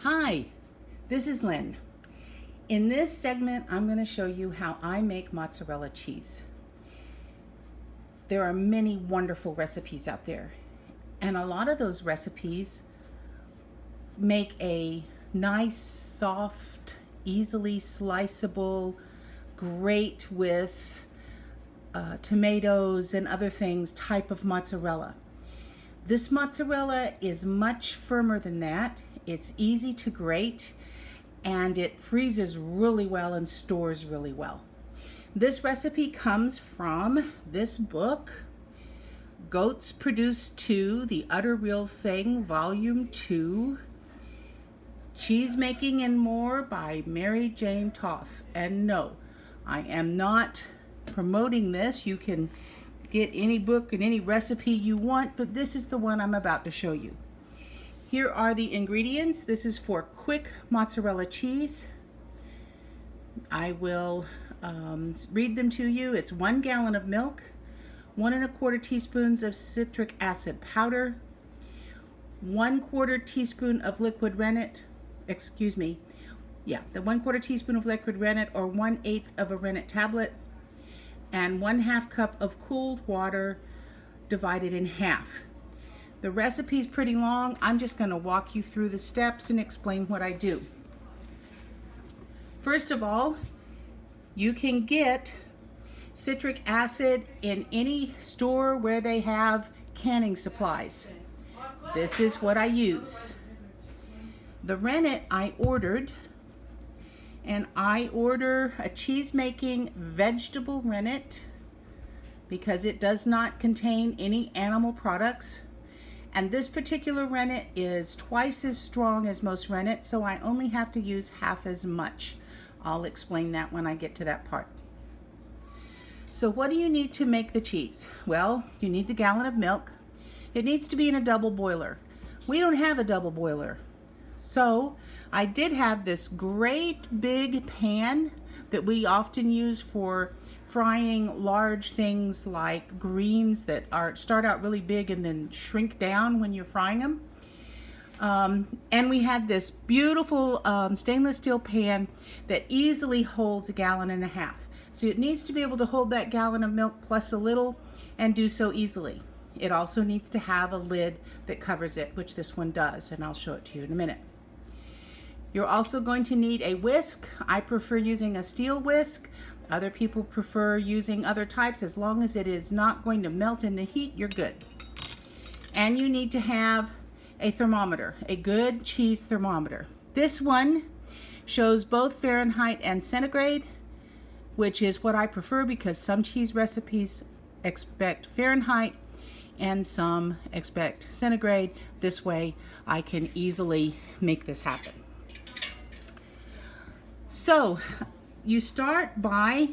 Hi, this is Lynn. In this segment, I'm going to show you how I make mozzarella cheese. There are many wonderful recipes out there, and a lot of those recipes make a nice, soft, easily sliceable, great with tomatoes and other things type of mozzarella. This mozzarella is much firmer than that. It's easy to grate and it freezes really well and stores really well. This recipe comes from this book, Goats Produce 2, The Utter Real Thing, Volume 2, Cheese Making and More by Mary Jane Toth. And no, I am not promoting this. You can get any book and any recipe you want, but this is the one I'm about to show you. Here are the ingredients. This is for quick mozzarella cheese. I will read them to you. It's 1 gallon of milk, 1 1/4 teaspoons of citric acid powder, 1/4 teaspoon of liquid rennet, the 1/4 teaspoon of liquid rennet or 1/8 of a rennet tablet, and 1/2 cup of cooled water divided in half. The recipe is pretty long. I'm just going to walk you through the steps and explain what I do. First of all, you can get citric acid in any store where they have canning supplies. This is what I use. The rennet I ordered, and I order a cheese making vegetable rennet because it does not contain any animal products. And this particular rennet is twice as strong as most rennet, so I only have to use half as much. I'll explain that when I get to that part. So what do you need to make the cheese? Well, you need the gallon of milk. It needs to be in a double boiler. We don't have a double boiler. So I did have this great big pan that we often use for frying large things like greens that start out really big and then shrink down when you're frying them. And we had this beautiful stainless steel pan that easily holds 1.5 gallons. So it needs to be able to hold that gallon of milk plus a little and do so easily. It also needs to have a lid that covers it, which this one does, and I'll show it to you in a minute. You're also going to need a whisk. I prefer using a steel whisk. Other people prefer using other types. As long as it is not going to melt in the heat, you're good. And you need to have a thermometer, a good cheese thermometer. This one shows both Fahrenheit and centigrade, which is what I prefer because some cheese recipes expect Fahrenheit and some expect centigrade. This way I can easily make this happen. So you start by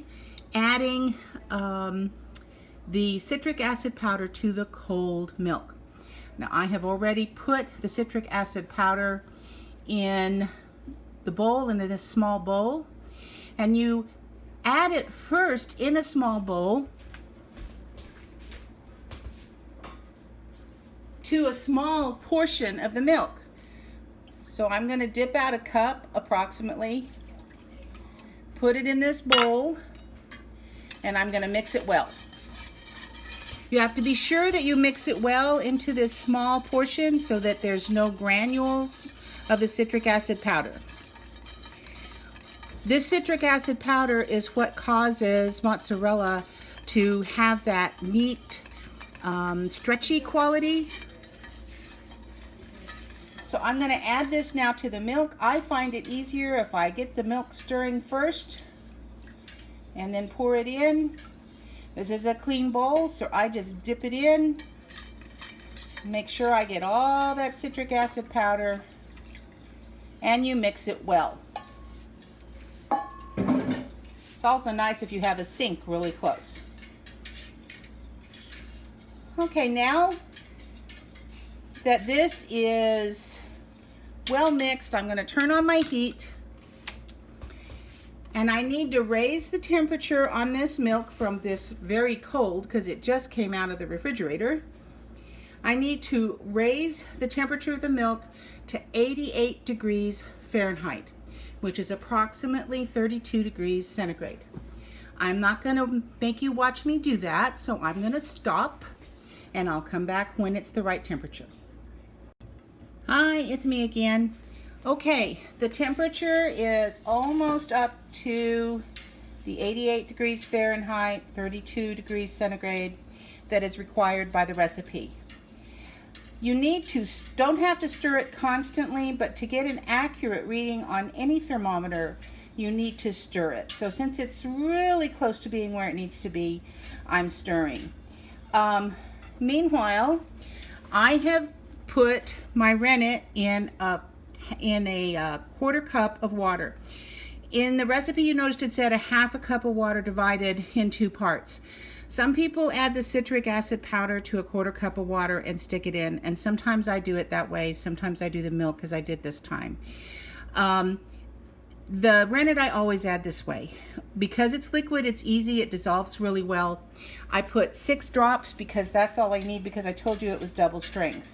adding the citric acid powder to the cold milk. Now I have already put the citric acid powder in the bowl, into this small bowl, and you add it first in a small bowl to a small portion of the milk. So I'm going to dip out a cup approximately, put it in this bowl, and I'm going to mix it well. You have to be sure that you mix it well into this small portion so that there's no granules of the citric acid powder. This citric acid powder is what causes mozzarella to have that neat, stretchy quality. So I'm going to add this now to the milk. I find it easier if I get the milk stirring first and then pour it in. This is a clean bowl, so I just dip it in. Make sure I get all that citric acid powder, and you mix it well. It's also nice if you have a sink really close. Okay, now that this is well mixed, I'm going to turn on my heat, and I need to raise the temperature on this milk from this very cold, because it just came out of the refrigerator, I need to raise the temperature of the milk to 88 degrees Fahrenheit, which is approximately 32 degrees centigrade. I'm not going to make you watch me do that, so I'm going to stop and I'll come back when it's the right temperature. Hi, it's me again. Okay, the temperature is almost up to the 88 degrees Fahrenheit, 32 degrees centigrade that is required by the recipe. You don't have to stir it constantly, but to get an accurate reading on any thermometer, you need to stir it. So since it's really close to being where it needs to be, I'm stirring. Meanwhile, I have put my rennet in a quarter cup of water. In the recipe, you noticed it said a half a cup of water divided in 2 parts. Some people add the citric acid powder to a quarter cup of water and stick it in, and sometimes I do it that way. Sometimes I do the milk as I did this time. The rennet I always add this way. Because it's liquid, it's easy, it dissolves really well. I put 6 drops because that's all I need, because I told you it was double strength.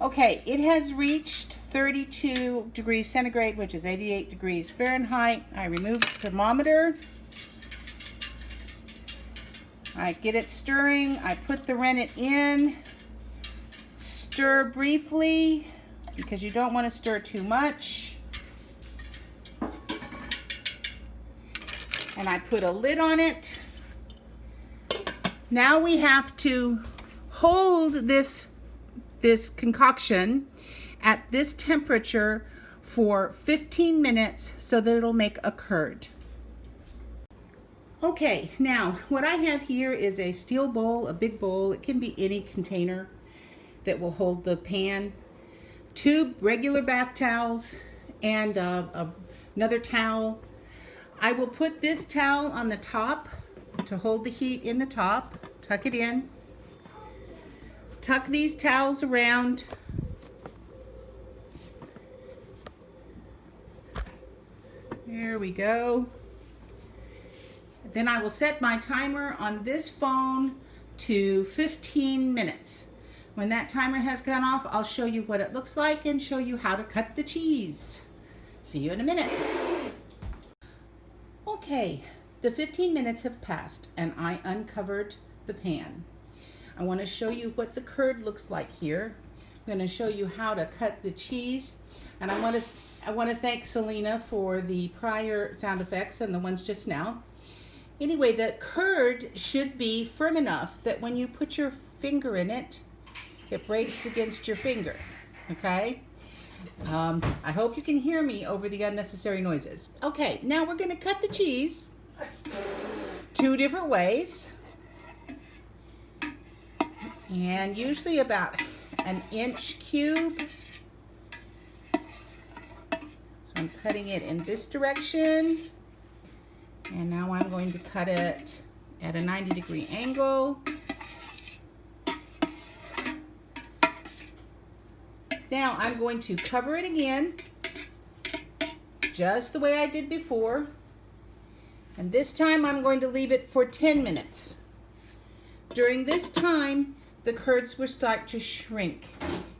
Okay, it has reached 32 degrees centigrade, which is 88 degrees Fahrenheit. I remove the thermometer. I get it stirring. I put the rennet in. Stir briefly because you don't want to stir too much. And I put a lid on it. Now we have to hold this concoction at this temperature for 15 minutes so that it'll make a curd. Okay, now what I have here is a steel bowl, a big bowl. It can be any container that will hold the pan. 2 regular bath towels and another towel. I will put this towel on the top to hold the heat in the top. Tuck it in. Tuck these towels around. There we go. Then I will set my timer on this phone to 15 minutes. When that timer has gone off, I'll show you what it looks like and show you how to cut the cheese. See you in a minute. Okay, the 15 minutes have passed and I uncovered the pan. I want to show you what the curd looks like here. I'm going to show you how to cut the cheese, and I want to thank Selena for the prior sound effects and the ones just now. Anyway, the curd should be firm enough that when you put your finger in it, it breaks against your finger, okay? I hope you can hear me over the unnecessary noises. Okay, now we're going to cut the cheese 2 different ways, and usually about 1 inch cube. So I'm cutting it in this direction, and now I'm going to cut it at a 90-degree angle. Now I'm going to cover it again, just the way I did before. And this time I'm going to leave it for 10 minutes. During this time, the curds will start to shrink.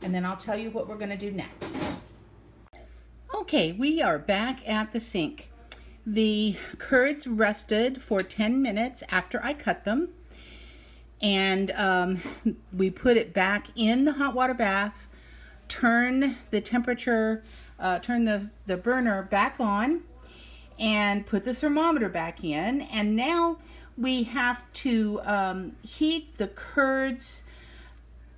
And then I'll tell you what we're going to do next. Okay, we are back at the sink. The curds rested for 10 minutes after I cut them. And we put it back in the hot water bath. Turn the temperature, turn the burner back on, and put the thermometer back in. And now we have to heat the curds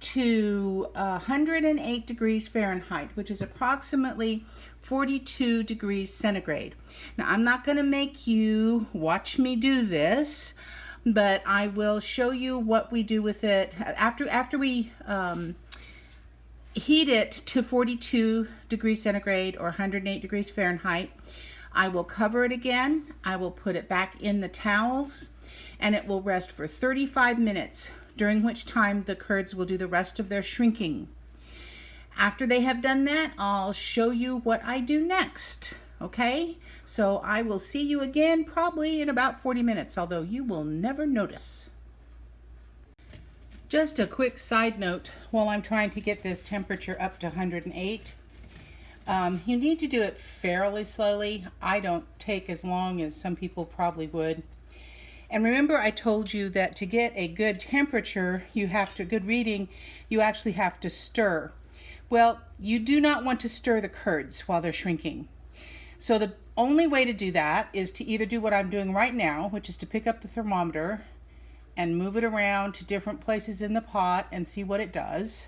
to 108 degrees Fahrenheit, which is approximately 42 degrees centigrade. Now, I'm not going to make you watch me do this, but I will show you what we do with it after we heat it to 42 degrees centigrade or 108 degrees Fahrenheit. I will cover it again. I will put it back in the towels, and it will rest for 35 minutes, during which time the curds will do the rest of their shrinking. After they have done that, I'll show you what I do next. Okay? So I will see you again probably in about 40 minutes, although you will never notice. Just a quick side note while I'm trying to get this temperature up to 108. You need to do it fairly slowly. I don't take as long as some people probably would. And remember, I told you that to get a good temperature, good reading, you actually have to stir. Well, you do not want to stir the curds while they're shrinking. So the only way to do that is to either do what I'm doing right now, which is to pick up the thermometer and move it around to different places in the pot and see what it does.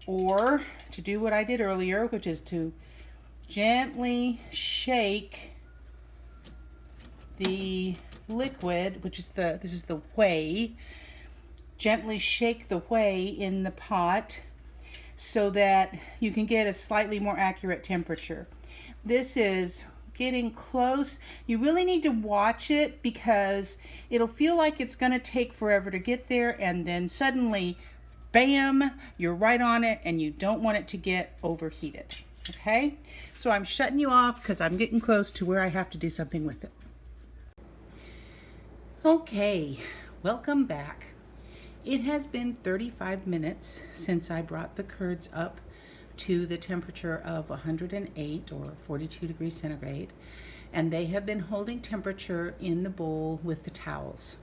Or to do what I did earlier, which is to gently shake the liquid, which is this is the whey. Gently shake the whey in the pot so that you can get a slightly more accurate temperature. This is getting close. You really need to watch it because it'll feel like it's going to take forever to get there, and then suddenly, bam, you're right on it, and you don't want it to get overheated. Okay? So I'm shutting you off because I'm getting close to where I have to do something with it. Okay, welcome back. It has been 35 minutes since I brought the curds up to the temperature of 108 or 42 degrees centigrade, and they have been holding temperature in the bowl with the towels.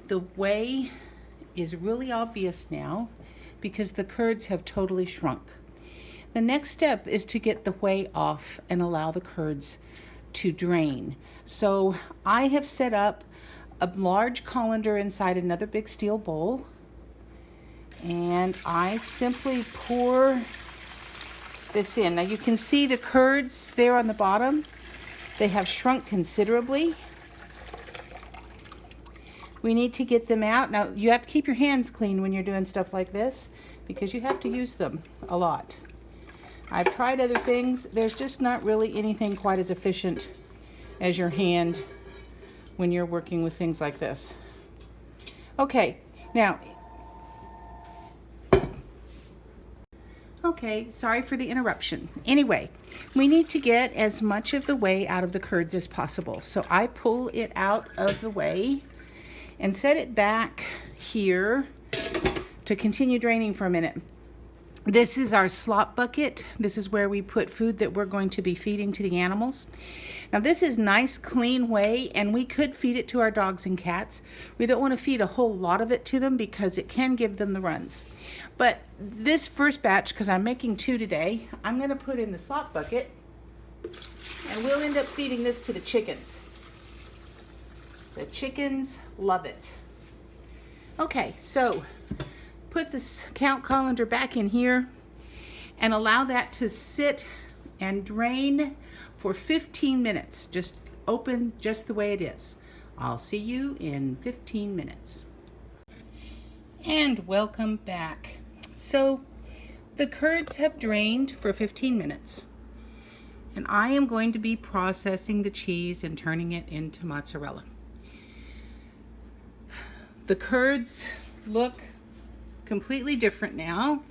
The whey is really obvious now because the curds have totally shrunk. The next step is to get the whey off and allow the curds to drain. So I have set up a large colander inside another big steel bowl, and I simply pour this in. Now you can see the curds there on the bottom. They have shrunk considerably. We need to get them out. Now you have to keep your hands clean when you're doing stuff like this because you have to use them a lot. I've tried other things. There's just not really anything quite as efficient as your hand when you're working with things like this. Okay, now, sorry for the interruption. Anyway, we need to get as much of the whey out of the curds as possible. So I pull it out of the whey and set it back here to continue draining for a minute. This is our slop bucket. This is where we put food that we're going to be feeding to the animals. Now this is nice clean whey, and we could feed it to our dogs and cats. We don't want to feed a whole lot of it to them because it can give them the runs. But this first batch, because I'm making 2 today, I'm going to put in the slop bucket, and we'll end up feeding this to the chickens. The chickens love it. Okay, so put this count colander back in here and allow that to sit and drain for 15 minutes. Just open just the way it is. I'll see you in 15 minutes. And welcome back. So the curds have drained for 15 minutes, and I am going to be processing the cheese and turning it into mozzarella. The curds look completely different now.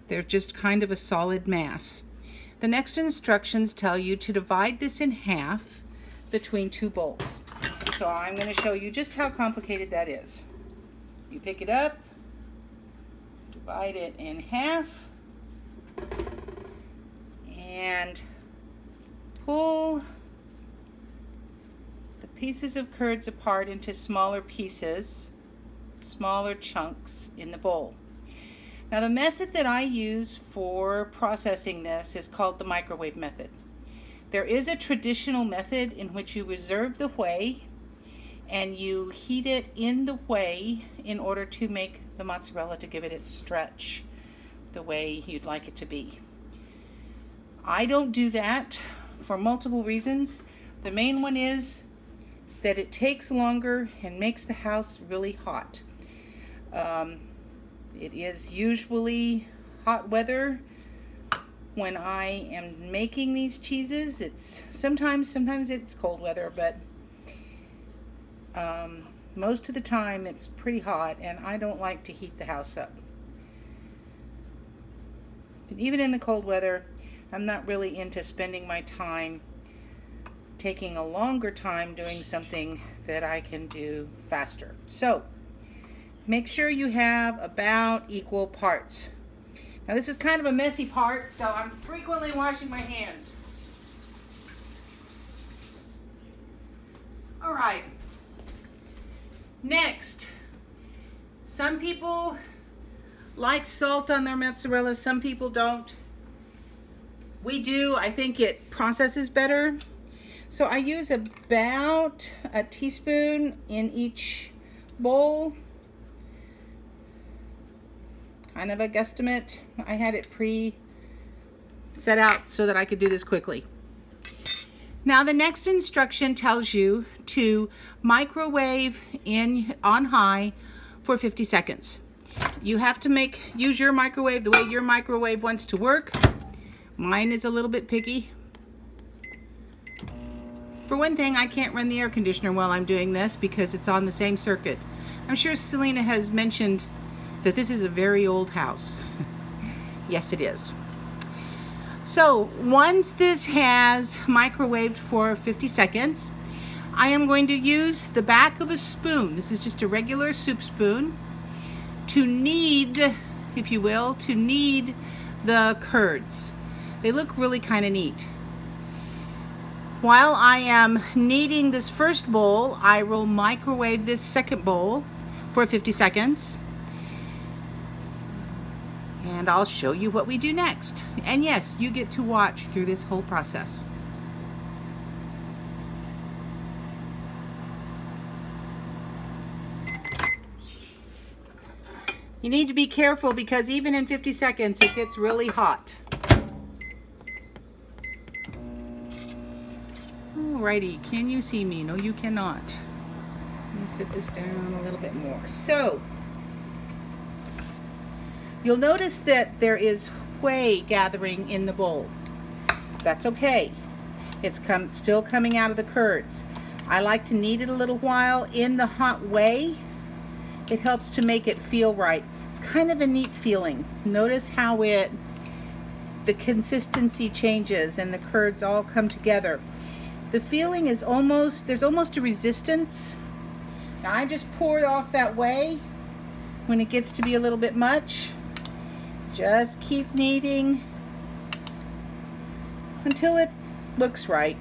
They're just kind of a solid mass. The next instructions tell you to divide this in half between 2 bowls. So I'm going to show you just how complicated that is. You pick it up, divide it in half, and pull the pieces of curds apart into smaller pieces, smaller chunks in the bowl. Now the method that I use for processing this is called the microwave method. There is a traditional method in which you reserve the whey and you heat it in the whey in order to make the mozzarella, to give it its stretch the way you'd like it to be. I don't do that for multiple reasons. The main one is that it takes longer and makes the house really hot. It is usually hot weather when I am making these cheeses. It's sometimes it's cold weather, but most of the time it's pretty hot, and I don't like to heat the house up. But even in the cold weather, I'm not really into spending my time taking a longer time doing something that I can do faster. So make sure you have about equal parts. Now this is kind of a messy part, so I'm frequently washing my hands. All right. Next, some people like salt on their mozzarella, some people don't. We do. I think it processes better. So I use about a teaspoon in each bowl. Kind of a guesstimate. I had it set out so that I could do this quickly. Now the next instruction tells you to microwave on high for 50 seconds. You have to use your microwave the way your microwave wants to work. Mine is a little bit picky. For one thing, I can't run the air conditioner while I'm doing this because it's on the same circuit. I'm sure Selena has mentioned that this is a very old house. Yes, it is. So once this has microwaved for 50 seconds, I am going to use the back of a spoon. This is just a regular soup spoon to knead, if you will, to knead the curds. They look really kind of neat. While I am kneading this first bowl, I will microwave this second bowl for 50 seconds. And I'll show you what we do next. And yes, you get to watch through this whole process. You need to be careful because even in 50 seconds, it gets really hot. Alrighty, can you see me? No, you cannot. Let me sit this down a little bit more. So, you'll notice that there is whey gathering in the bowl. That's okay. It's still coming out of the curds. I like to knead it a little while in the hot whey. It helps to make it feel right. It's kind of a neat feeling. Notice how the consistency changes and the curds all come together. The feeling is there's almost a resistance. Now I just pour off that whey when it gets to be a little bit much. Just keep kneading until it looks right.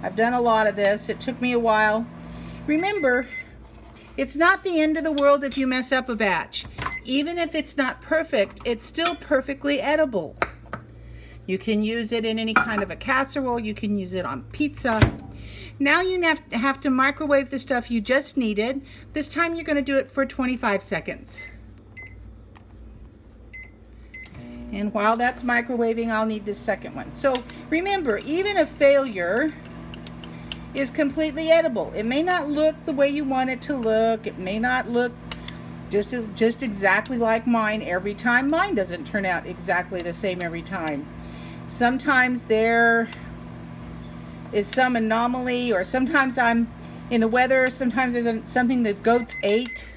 I've done a lot of this. It took me a while. Remember, it's not the end of the world if you mess up a batch. Even if it's not perfect, it's still perfectly edible. You can use it in any kind of a casserole. You can use it on pizza. Now you have to microwave the stuff you just kneaded. This time you're going to do it for 25 seconds. And while that's microwaving, I'll need this second one. So remember, even a failure is completely edible. It may not look the way you want it to look. It may not look just exactly like mine every time. Mine doesn't turn out exactly the same every time. Sometimes there is some anomaly, or sometimes I'm in the weather, sometimes there's something the goats ate.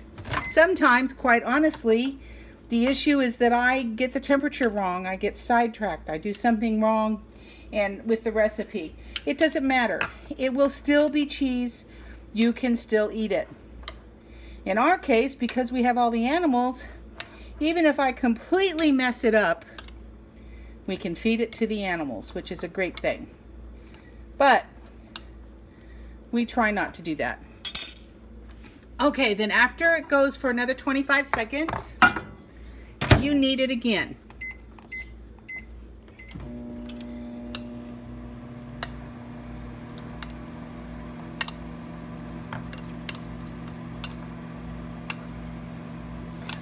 Sometimes, quite honestly, the issue is that I get the temperature wrong. I get sidetracked. I do something wrong and with the recipe. It doesn't matter. It will still be cheese. You can still eat it. In our case, because we have all the animals, even if I completely mess it up, we can feed it to the animals, which is a great thing. But we try not to do that. Okay, then after it goes for another 25 seconds, you knead it again.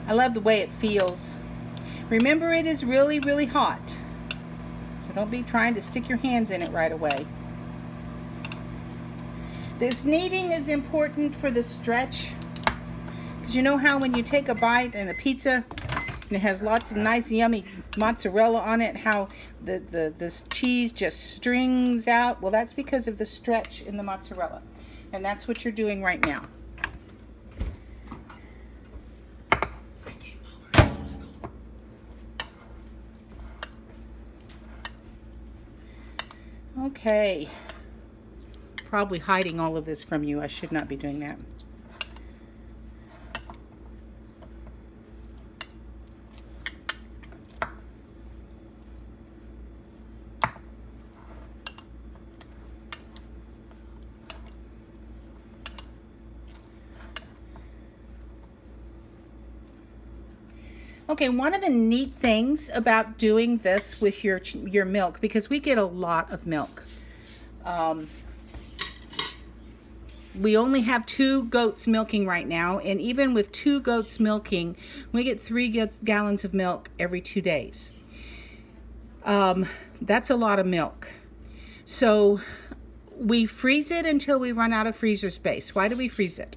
I love the way it feels. Remember, it is really, really hot. So don't be trying to stick your hands in it right away. This kneading is important for the stretch. Because you know how when you take a bite in a pizza and it has lots of nice yummy mozzarella on it, how this cheese just strings out? Well, that's because of the stretch in the mozzarella. And that's what you're doing right now. Okay, probably hiding all of this from you. I should not be doing that. Okay, one of the neat things about doing this with your milk, because we get a lot of milk. We only have 2 goats milking right now, and even with 2 goats milking, we get 3 gallons of milk every 2 days. That's a lot of milk. So we freeze it until we run out of freezer space. Why do we freeze it?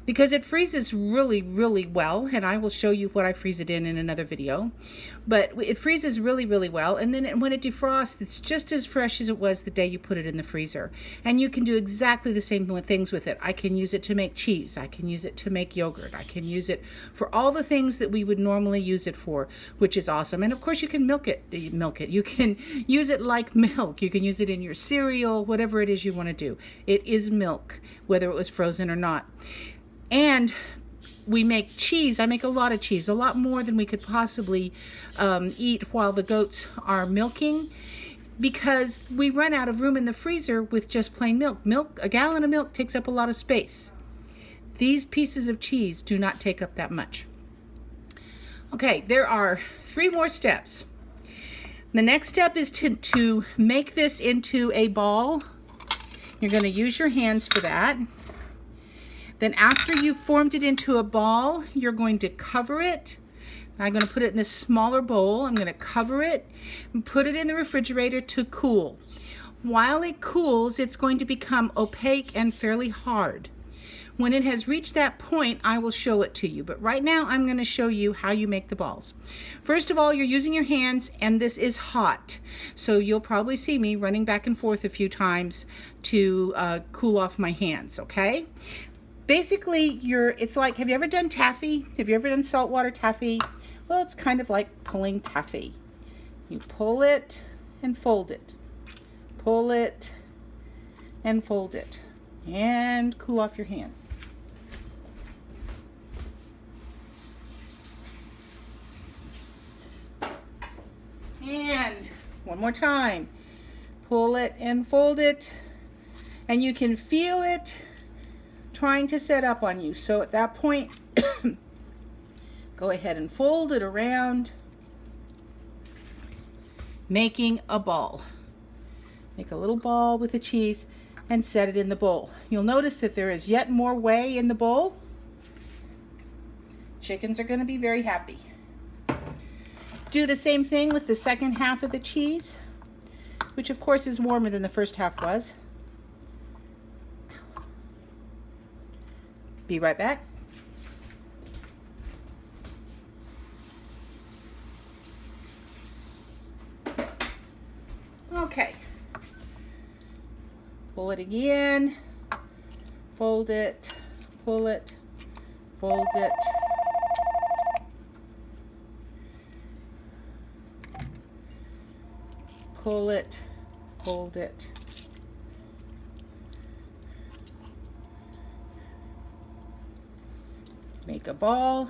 Because it freezes really, really well, and I will show you what I freeze it in another video. But it freezes really, really well, and then when it defrosts, it's just as fresh as it was the day you put it in the freezer. And you can do exactly the same things with it. I can use it to make cheese. I can use it to make yogurt. I can use it for all the things that we would normally use it for, which is awesome. And of course, you can milk it. You can use it like milk. You can use it in your cereal, whatever it is you want to do. It is milk, whether it was frozen or not. And we make cheese. I make a lot of cheese, a lot more than we could possibly eat while the goats are milking, because we run out of room in the freezer with just plain milk. A gallon of milk takes up a lot of space. These pieces of cheese do not take up that much. Okay, there are 3 more steps. The next step is to make this into a ball. You're going to use your hands for that. Then after you've formed it into a ball, you're going to cover it. I'm going to put it in this smaller bowl. I'm going to cover it and put it in the refrigerator to cool. While it cools, it's going to become opaque and fairly hard. When it has reached that point, I will show it to you. But right now, I'm going to show you how you make the balls. First of all, you're using your hands, and this is hot. So you'll probably see me running back and forth a few times to cool off my hands, okay? Basically, it's like, have you ever done taffy? Have you ever done saltwater taffy? Well, it's kind of like pulling taffy. You pull it and fold it. Pull it and fold it. And cool off your hands. And one more time. Pull it and fold it. And you can feel it trying to set up on you. So at that point, go ahead and fold it around, making a ball. Make a little ball with the cheese and set it in the bowl. You'll notice that there is yet more whey in the bowl. Chickens are going to be very happy. Do the same thing with the second half of the cheese, which of course is warmer than the first half was. Be right back. Okay. Pull it again. Fold it. Pull it. Fold it. Pull it. Fold it. Make a ball.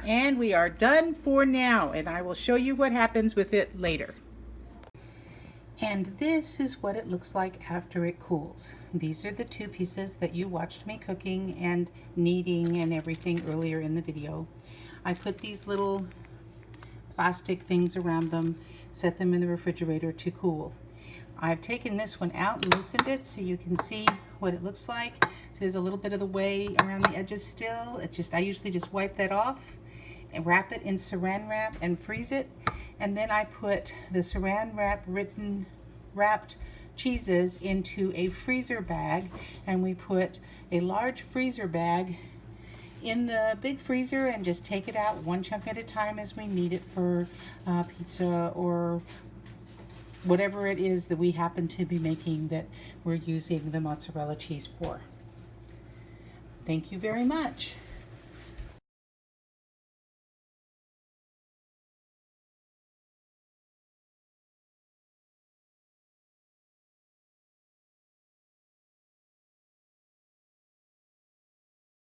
And we are done for now, and I will show you what happens with it later. And this is what it looks like after it cools. These are the 2 pieces that you watched me cooking and kneading and everything earlier in the video. I put these little plastic things around them, set them in the refrigerator to cool. I've taken this one out and loosened it so you can see what it looks like. So there's a little bit of the whey around the edges still. I usually just wipe that off and wrap it in saran wrap and freeze it. And then I put the saran wrapped cheeses into a freezer bag, and we put a large freezer bag in the big freezer and just take it out 1 chunk at a time as we need it for pizza or whatever it is that we happen to be making that we're using the mozzarella cheese for. Thank you very much.